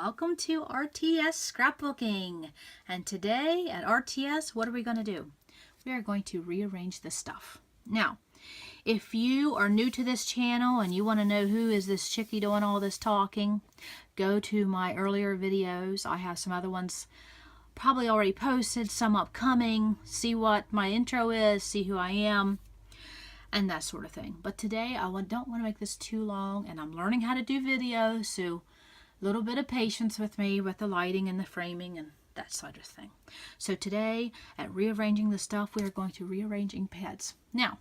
Welcome to RTS Scrapbooking. And today at RTS, what are we going to do? We are going to rearrange this stuff. Now, if you are new to this channel and you want to know who is this chickie doing all this talking, go to my earlier videos. I have some other ones probably already posted, some upcoming. See what my intro is, see who I am, and that sort of thing. But today, don't want to make this too long, and I'm learning how to do videos, so a little bit of patience with me with the lighting and the framing and that sort of thing. So today, at rearranging the stuff, we are going to rearrange ink pads. Now,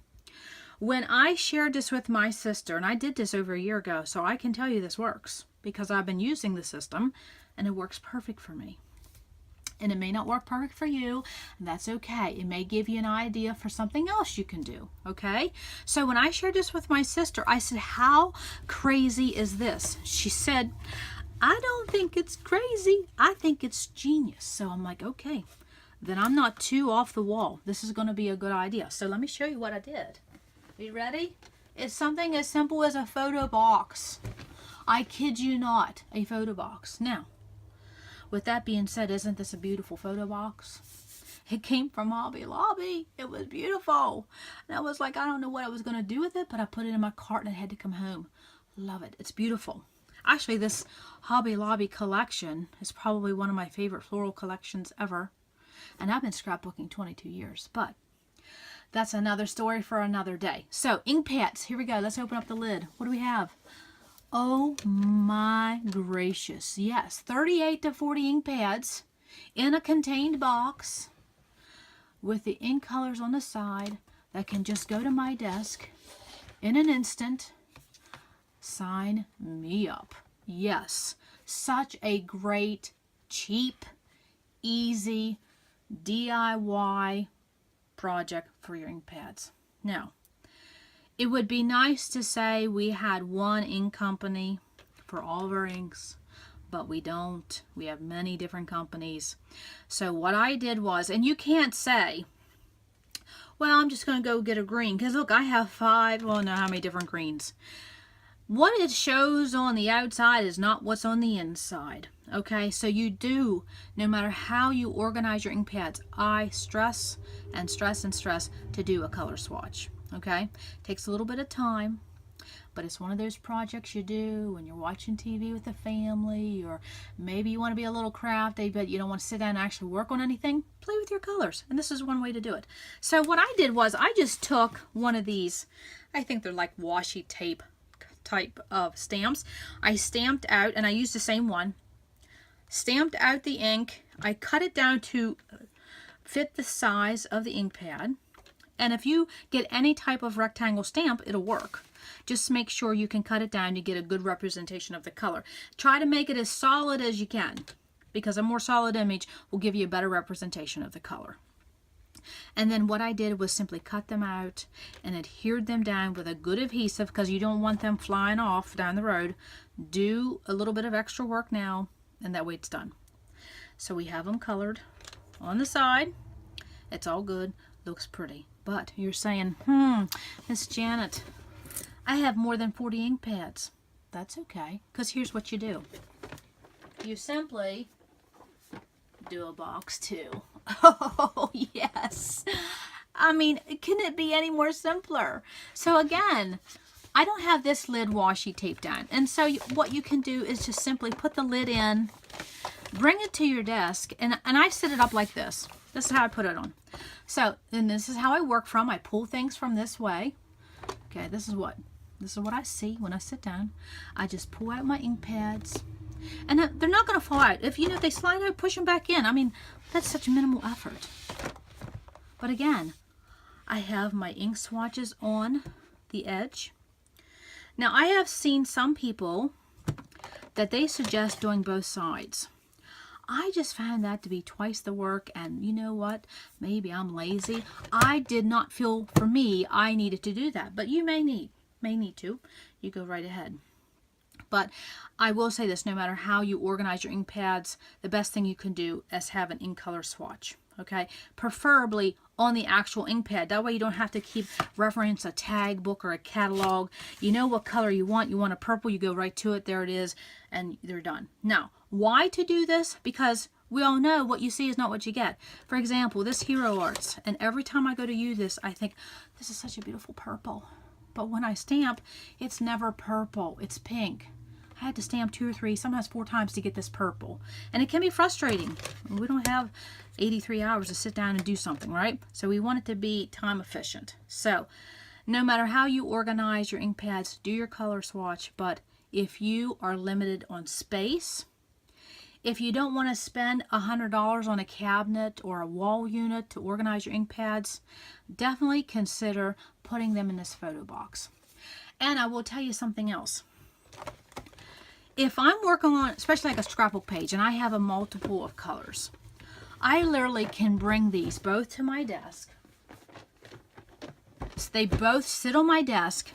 when I shared this with my sister, and I did this over a year ago, so I can tell you this works because I've been using the system and it works perfect for me. And it may not work perfect for you, and that's okay. It may give you an idea for something else you can do, okay? So when I shared this with my sister, I said, how crazy is this? She said, I don't think it's crazy. I think it's genius. So I'm like, okay, then I'm not too off the wall. This is going to be a good idea. So let me show you what I did. Are you ready? It's something as simple as a photo box. I kid you not, a photo box. Now, with that being said, isn't this a beautiful photo box? It came from Hobby Lobby. It was beautiful. And I was like, I don't know what I was going to do with it, but I put it in my cart and I had to come home. Love it. It's beautiful. Actually, this Hobby Lobby collection is probably one of my favorite floral collections ever. And I've been scrapbooking 22 years, but that's another story for another day. So, ink pads. Here we go. Let's open up the lid. What do we have? Oh my gracious. Yes, 38 to 40 ink pads in a contained box with the ink colors on the side that can just go to my desk in an instant. Sign me up. Yes, such a great, cheap, easy DIY project for your ink pads. Now, it would be nice to say we had one ink company for all of our inks, but we don't. We have many different companies. So what I did was, and you can't say, well, I'm just going to go get a green, because look, I have 5, well, I don't know how many different greens. What it shows on the outside is not what's on the inside. Okay, so you do, no matter how you organize your ink pads, I stress and stress and stress to do a color swatch. Okay, takes a little bit of time, but it's one of those projects you do when you're watching TV with the family, or maybe you want to be a little crafty, but you don't want to sit down and actually work on anything. Play with your colors, and this is one way to do it. So what I did was I just took one of these, I think they're like washi tape type of stamps. I stamped out, and I used the same one, stamped out the ink. I cut it down to fit the size of the ink pad. And if you get any type of rectangle stamp, it'll work. Just make sure you can cut it down to get a good representation of the color. Try to make it as solid as you can, because a more solid image will give you a better representation of the color. And then what I did was simply cut them out and adhered them down with a good adhesive, because you don't want them flying off down the road. Do a little bit of extra work now, and that way it's done. So we have them colored on the side. It's all good. Looks pretty. But you're saying, Miss Janet, I have more than 40 ink pads. That's okay, because here's what you do. You simply do a box too. Oh, yes. I mean, can it be any more simpler? So again, I don't have this lid washi tape down. And so what you can do is just simply put the lid in, bring it to your desk, and I set it up like this. This is how I put it on. So, and this is how I work from. I pull things from this way. Okay, this is what I see when I sit down. I just pull out my ink pads. And they're not going to fall out. If they slide out, push them back in. I mean, that's such minimal effort. But again, I have my ink swatches on the edge. Now, I have seen some people that they suggest doing both sides. I just found that to be twice the work, and you know what? Maybe I'm lazy. I did not feel, for me, I needed to do that. But you may need to. You go right ahead. But I will say this, no matter how you organize your ink pads, the best thing you can do is have an ink color swatch. Okay, preferably on the actual ink pad. That way you don't have to keep reference a tag book or a catalog. You know what color you want. You want a purple, you go right to it. There it is, and they're done. Now, Why to do this? Because we all know what you see is not what you get. For example, this Hero Arts, and every time I go to use this, I think, this is such a beautiful purple. But when I stamp, it's never purple, it's pink. I had to stamp 2 or 3, sometimes 4 times to get this purple. And it can be frustrating. We don't have 83 hours to sit down and do something, right? So we want it to be time efficient. So no matter how you organize your ink pads, do your color swatch, but if you are limited on space, if you don't want to spend $100 on a cabinet or a wall unit to organize your ink pads, definitely consider putting them in this photo box. And I will tell you something else. If I'm working on, especially like a scrapbook page, and I have a multiple of colors, I literally can bring these both to my desk. So they both sit on my desk.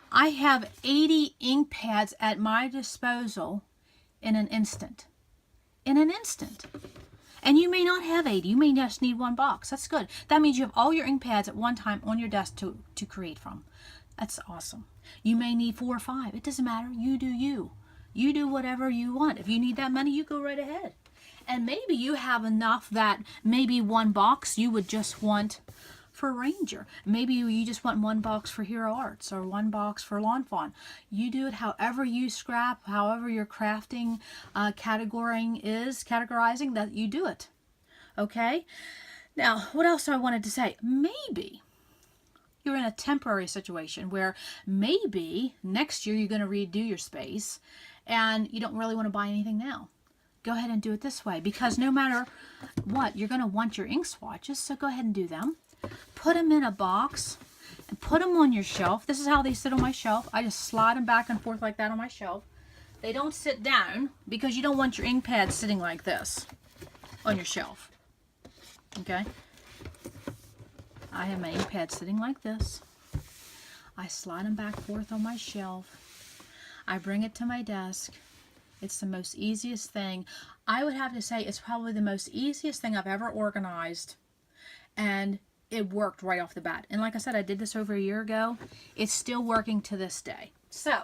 I have 80 ink pads at my disposal in an instant. In an instant. And you may not have 80. You may just need 1 box. That's good. That means you have all your ink pads at one time on your desk to create from. That's awesome. You may need 4 or 5. It doesn't matter. You do you. You do whatever you want. If you need that many, you go right ahead. And maybe you have enough that maybe 1 box you would just want for Ranger. Maybe you just want 1 box for Hero Arts or 1 box for Lawn Fawn. You do it however you scrap, however your crafting categorizing that you do it. Okay? Now, what else I wanted to say? Maybe you're in a temporary situation where maybe next year you're going to redo your space and you don't really want to buy anything now. Go ahead and do it this way, because no matter what, you're going to want your ink swatches, so go ahead and do them. Put them in a box and put them on your shelf. This is how they sit on my shelf. I just slide them back and forth like that on my shelf. They don't sit down because you don't want your ink pad sitting like this on your shelf. Okay? I have my ink pad sitting like this. I slide them back and forth on my shelf. I bring it to my desk. It's the most easiest thing. I would have to say it's probably the most easiest thing I've ever organized. And it worked right off the bat. And like I said, I did this over a year ago. It's still working to this day. So,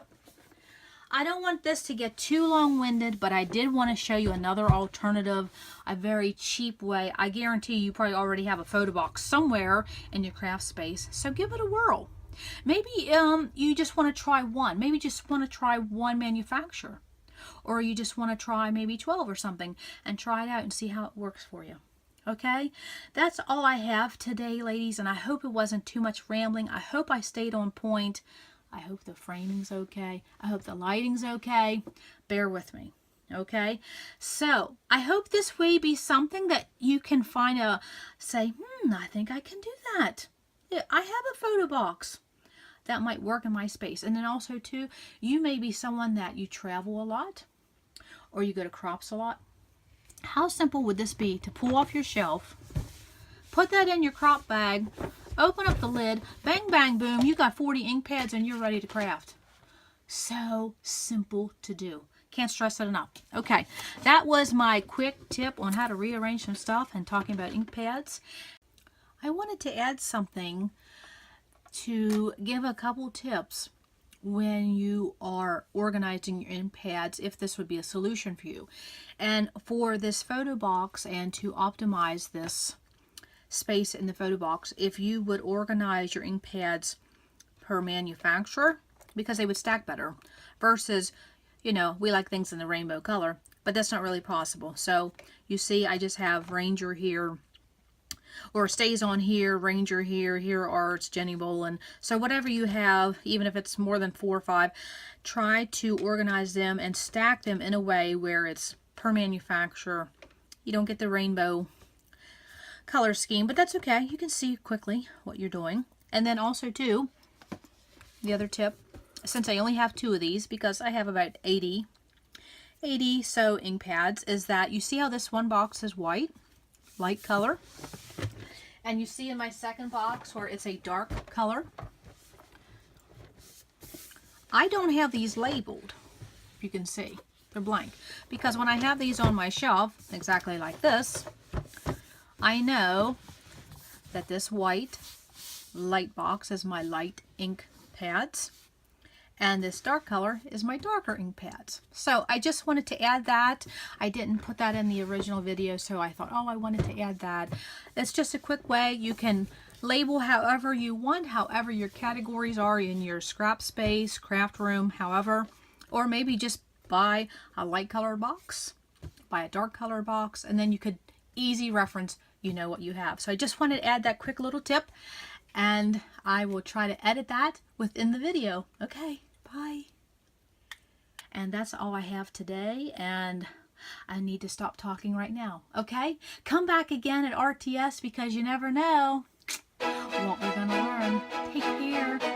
I don't want this to get too long-winded, but I did want to show you another alternative, a very cheap way. I guarantee you probably already have a photo box somewhere in your craft space, so give it a whirl. Maybe you just want to try one. Maybe you just want to try one manufacturer. Or you just want to try maybe 12 or something and try it out and see how it works for you. Okay, that's all I have today, ladies, and I hope it wasn't too much rambling. I hope I stayed on point. I hope the framing's okay. I hope the lighting's okay. Bear with me, okay? So, I hope this way be something that you can find say, I think I can do that. Yeah, I have a photo box that might work in my space. And then also, too, you may be someone that you travel a lot or you go to crops a lot. How simple would this be to pull off your shelf, put that in your crop bag, open up the lid, bang, bang, boom, you got 40 ink pads and you're ready to craft. So simple to do. Can't stress it enough. Okay, that was my quick tip on how to rearrange some stuff and talking about ink pads. I wanted to add something to give a couple tips when you are organizing your ink pads, if this would be a solution for you. And for this photo box and to optimize this space in the photo box, if you would organize your ink pads per manufacturer, because they would stack better, versus, you know, we like things in the rainbow color, but that's not really possible. So you see I just have Ranger here, or stays on here, Ranger here, Hero Arts, Jenny Bolin. So whatever you have, even if it's more than 4 or 5, try to organize them and stack them in a way where it's per manufacturer. You don't get the rainbow color scheme, but that's okay. You can see quickly what you're doing. And then also too, the other tip, since I only have 2 of these, because I have about 80 so ink pads, is that you see how this one box is white, light color, and you see in my second box where it's a dark color. I don't have these labeled, if you can see. They're blank. Because when I have these on my shelf, exactly like this, I know that this white light box is my light ink pads. And this dark color is my darker ink pads. So I just wanted to add that. I didn't put that in the original video, so I thought, oh, I wanted to add that. It's just a quick way. You can label however you want, however your categories are in your scrap space, craft room, however. Or maybe just buy a light color box, buy a dark color box, and then you could easy reference, you know what you have. So I just wanted to add that quick little tip, and I will try to edit that within the video. Okay, bye. And that's all I have today, and I need to stop talking right now. Okay, come back again at RTS, because you never know what we're gonna learn. Take care.